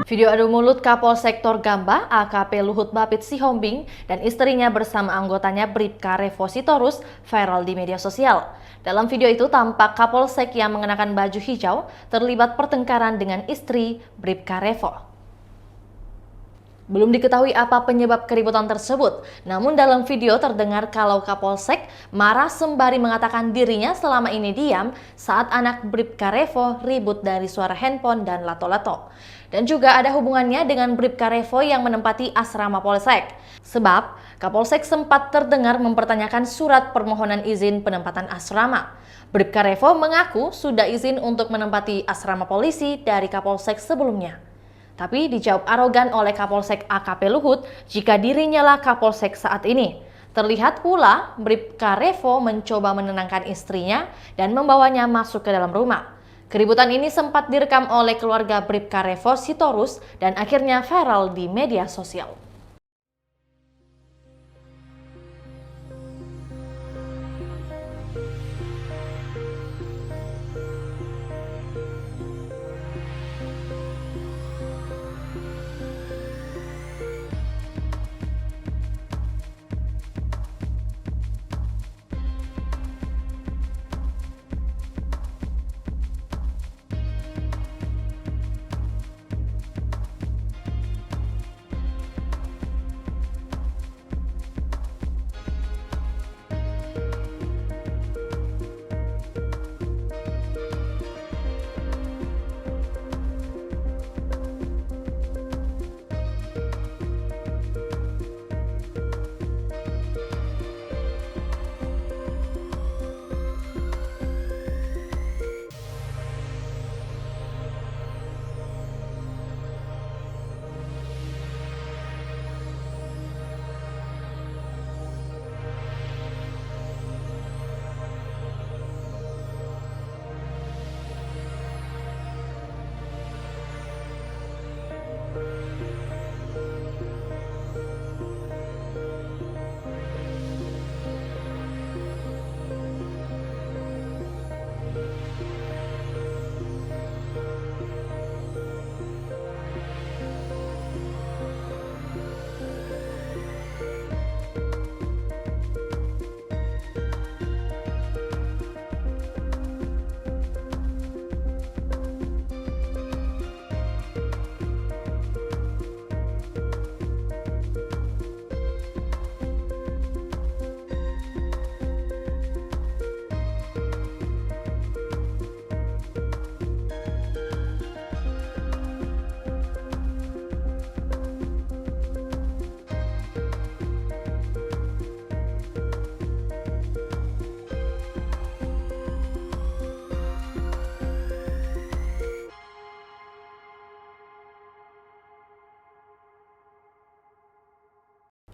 Video adu mulut Kapolsek Torgamba AKP Luhut Bapit Sihombing dan istrinya bersama anggotanya Bribka Revo Sitorus viral di media sosial. Dalam video itu tampak Kapolsek yang mengenakan baju hijau terlibat pertengkaran dengan istri Bribka Revo. Belum diketahui apa penyebab keributan tersebut, namun dalam video terdengar kalau Kapolsek marah sembari mengatakan dirinya selama ini diam saat anak Bribka Revo ribut dari suara handphone dan lato-lato. Dan juga ada hubungannya dengan Bribka Revo yang menempati asrama Polsek. Sebab Kapolsek sempat terdengar mempertanyakan surat permohonan izin penempatan asrama. Bribka Revo mengaku sudah izin untuk menempati asrama polisi dari Kapolsek sebelumnya. Tapi dijawab arogan oleh Kapolsek AKP Luhut jika dirinya lah Kapolsek saat ini. Terlihat pula Bribka Revo mencoba menenangkan istrinya dan membawanya masuk ke dalam rumah. Keributan ini sempat direkam oleh keluarga Bribka Revo Sitorus dan akhirnya viral di media sosial.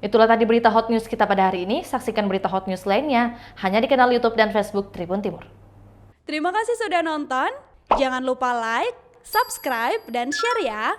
Itulah tadi berita hot news kita pada hari ini. Saksikan berita hot news lainnya hanya di kanal YouTube dan Facebook Tribun Timur. Terima kasih sudah nonton. Jangan lupa like, subscribe, dan share ya.